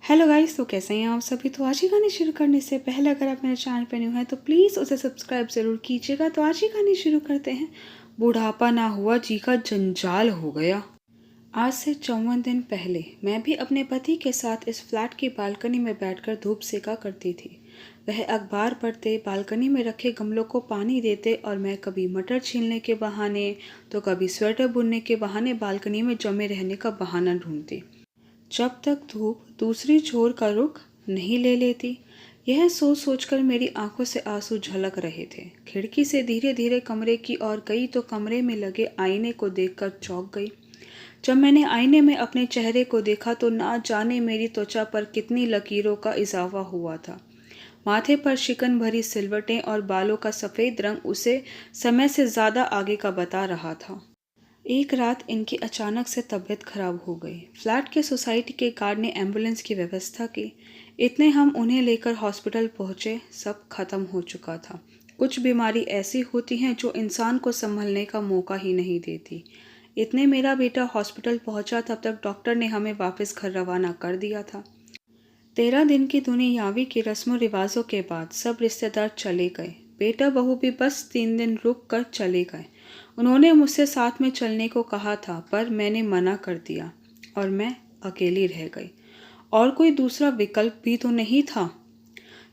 Hello guys, तो कैसे हैं आप सभी। तो आज की कहानी शुरू करने से पहले अगर आप मेरे चैनल पर न्यू हैं तो प्लीज़ उसे सब्सक्राइब ज़रूर कीजिएगा। तो आज की कहानी शुरू करते हैं। बुढ़ापा ना हुआ जी का जंजाल हो गया। आज से 54 दिन पहले मैं भी अपने पति के साथ इस फ्लैट की बालकनी में बैठकर धूप सेका करती थी। वह अखबार पढ़ते, बालकनी में रखे गमलों को पानी देते और मैं कभी मटर छीलने के बहाने तो कभी स्वेटर बुनने के बहाने बालकनी में जमे रहने का बहाना ढूंढती, जब तक धूप दूसरी छोर का रुख नहीं ले लेती। यह सोच सोचकर मेरी आंखों से आंसू झलक रहे थे। खिड़की से धीरे धीरे कमरे की ओर गई तो कमरे में लगे आईने को देखकर चौंक गई। जब मैंने आईने में अपने चेहरे को देखा तो ना जाने मेरी त्वचा पर कितनी लकीरों का इजाफा हुआ था। माथे पर शिकन भरी सिलवटें और बालों का सफ़ेद रंग उसे समय से ज़्यादा आगे का बता रहा था। एक रात इनकी अचानक से तबीयत खराब हो गई। फ्लैट के सोसाइटी के गार्ड ने एम्बुलेंस की व्यवस्था की। इतने हम उन्हें लेकर हॉस्पिटल पहुंचे, सब खत्म हो चुका था। कुछ बीमारी ऐसी होती हैं जो इंसान को संभलने का मौका ही नहीं देती। इतने मेरा बेटा हॉस्पिटल पहुंचा, तब तक डॉक्टर ने हमें वापस घर रवाना कर दिया था। 13 दिन की दुनियावी की रस्मों रिवाजों के बाद सब रिश्तेदार चले गए। बेटा बहू भी बस 3 दिन रुक कर चले गए। उन्होंने मुझसे साथ में चलने को कहा था, पर मैंने मना कर दिया और मैं अकेली रह गई। और कोई दूसरा विकल्प भी तो नहीं था,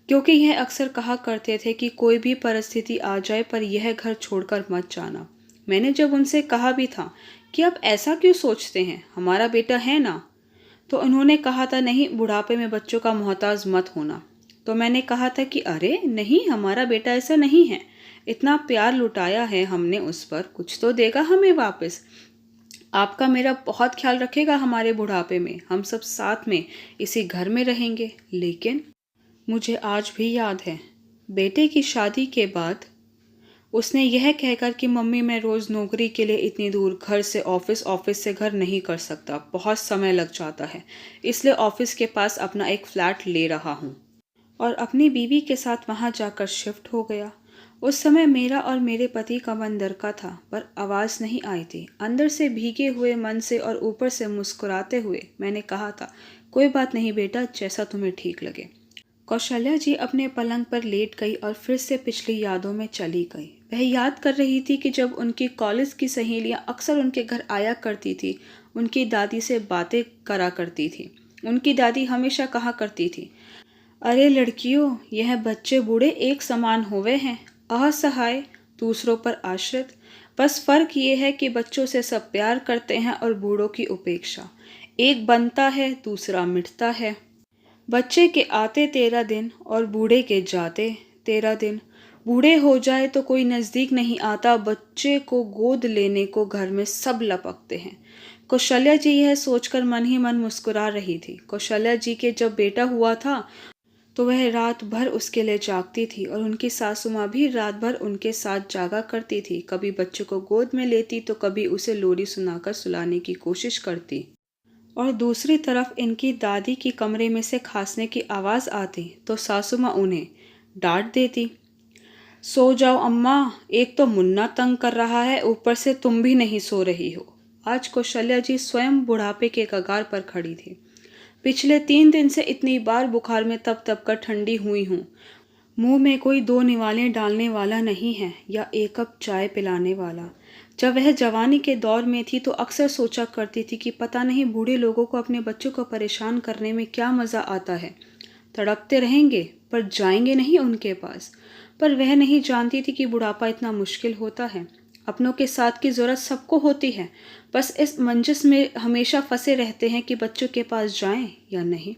क्योंकि यह अक्सर कहा करते थे कि कोई भी परिस्थिति आ जाए पर यह घर छोड़कर मत जाना। मैंने जब उनसे कहा भी था कि आप ऐसा क्यों सोचते हैं, हमारा बेटा है ना, तो उन्होंने कहा था नहीं, बुढ़ापे में बच्चों का मोहताज मत होना। तो मैंने कहा था कि अरे नहीं, हमारा बेटा ऐसा नहीं है। इतना प्यार लुटाया है हमने उस पर, कुछ तो देगा हमें वापस। आपका मेरा बहुत ख्याल रखेगा हमारे बुढ़ापे में, हम सब साथ में इसी घर में रहेंगे। लेकिन मुझे आज भी याद है, बेटे की शादी के बाद उसने यह कहकर कि मम्मी मैं रोज़ नौकरी के लिए इतनी दूर घर से ऑफिस, ऑफिस से घर नहीं कर सकता, बहुत समय लग जाता है, इसलिए ऑफिस के पास अपना एक फ्लैट ले रहा हूँ और अपनी बीवी के साथ वहाँ जाकर शिफ्ट हो गया। उस समय मेरा और मेरे पति का मन दरका था, पर आवाज़ नहीं आई थी। अंदर से भीगे हुए मन से और ऊपर से मुस्कुराते हुए मैंने कहा था, कोई बात नहीं बेटा, जैसा तुम्हें ठीक लगे। कौशल्या जी अपने पलंग पर लेट गई और फिर से पिछली यादों में चली गई। वह याद कर रही थी कि जब उनकी कॉलेज की सहेलियां अक्सर उनके घर आया करती थी, उनकी दादी से बातें करा करती थी। उनकी दादी हमेशा कहा करती थी, अरे लड़कियों, यह बच्चे बूढ़े एक समान हुए हैं, असहाय, दूसरों पर आश्रित। बस फर्क ये है कि बच्चों से सब प्यार करते हैं और बूढ़ों की उपेक्षा। एक बनता है, दूसरा मिटता है। बच्चे के आते 13 दिन और बूढ़े के जाते 13 दिन। बूढ़े हो जाए तो कोई नज़दीक नहीं आता, बच्चे को गोद लेने को घर में सब लपकते हैं। कौशल्या जी यह सोचकर मन ही मन मुस्कुरा रही थी। कौशल्या जी के जब बेटा हुआ था तो वह रात भर उसके लिए जागती थी और उनकी सासू माँ भी रात भर उनके साथ जागा करती थी। कभी बच्चे को गोद में लेती तो कभी उसे लोरी सुनाकर सुलाने की कोशिश करती। और दूसरी तरफ इनकी दादी की कमरे में से खांसने की आवाज़ आती तो सासू माँ उन्हें डांट देती, सो जाओ अम्मा, एक तो मुन्ना तंग कर रहा है, ऊपर से तुम भी नहीं सो रही हो। आज कौशल्या जी स्वयं बुढ़ापे के कगार पर खड़ी थी। पिछले 3 दिन से इतनी बार बुखार में तप तप कर ठंडी हुई हूँ। मुंह में कोई 2 निवालें डालने वाला नहीं है या 1 कप चाय पिलाने वाला। जब वह जवानी के दौर में थी तो अक्सर सोचा करती थी कि पता नहीं बूढ़े लोगों को अपने बच्चों को परेशान करने में क्या मज़ा आता है। तड़पते रहेंगे पर जाएंगे नहीं उनके पास। पर वह नहीं जानती थी कि बुढ़ापा इतना मुश्किल होता है। अपनों के साथ की ज़रूरत सबको होती है, बस इस मंजस में हमेशा फंसे रहते हैं कि बच्चों के पास जाएं या नहीं।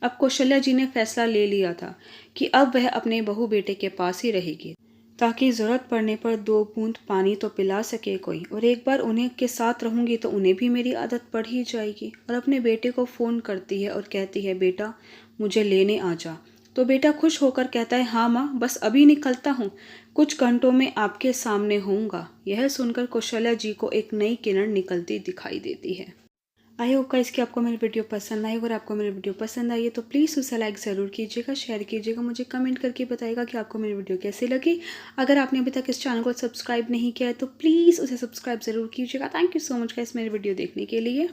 अब कौशल्या जी ने फैसला ले लिया था कि अब वह अपने बहू बेटे के पास ही रहेगी, ताकि ज़रूरत पड़ने पर 2 बूंद पानी तो पिला सके कोई। और एक बार उन्हें के साथ रहूंगी तो उन्हें भी मेरी आदत पड़ ही जाएगी। और अपने बेटे को फ़ोन करती है और कहती है, बेटा मुझे लेने आ जा। तो बेटा खुश होकर कहता है, हाँ माँ, बस अभी निकलता हूँ, कुछ घंटों में आपके सामने होऊंगा। यह सुनकर कौशल्या जी को एक नई किरण निकलती दिखाई देती है। आई होप गाइस कि आपको मेरी वीडियो पसंद आई। अगर आपको मेरी वीडियो पसंद आई है तो प्लीज़ उसे लाइक ज़रूर कीजिएगा, शेयर कीजिएगा, मुझे कमेंट करके बताइएगा कि आपको मेरी वीडियो कैसी लगी। अगर आपने अभी तक इस चैनल को सब्सक्राइब नहीं किया है तो प्लीज़ उसे सब्सक्राइब ज़रूर कीजिएगा। Thank you so much guys मेरी वीडियो देखने के लिए।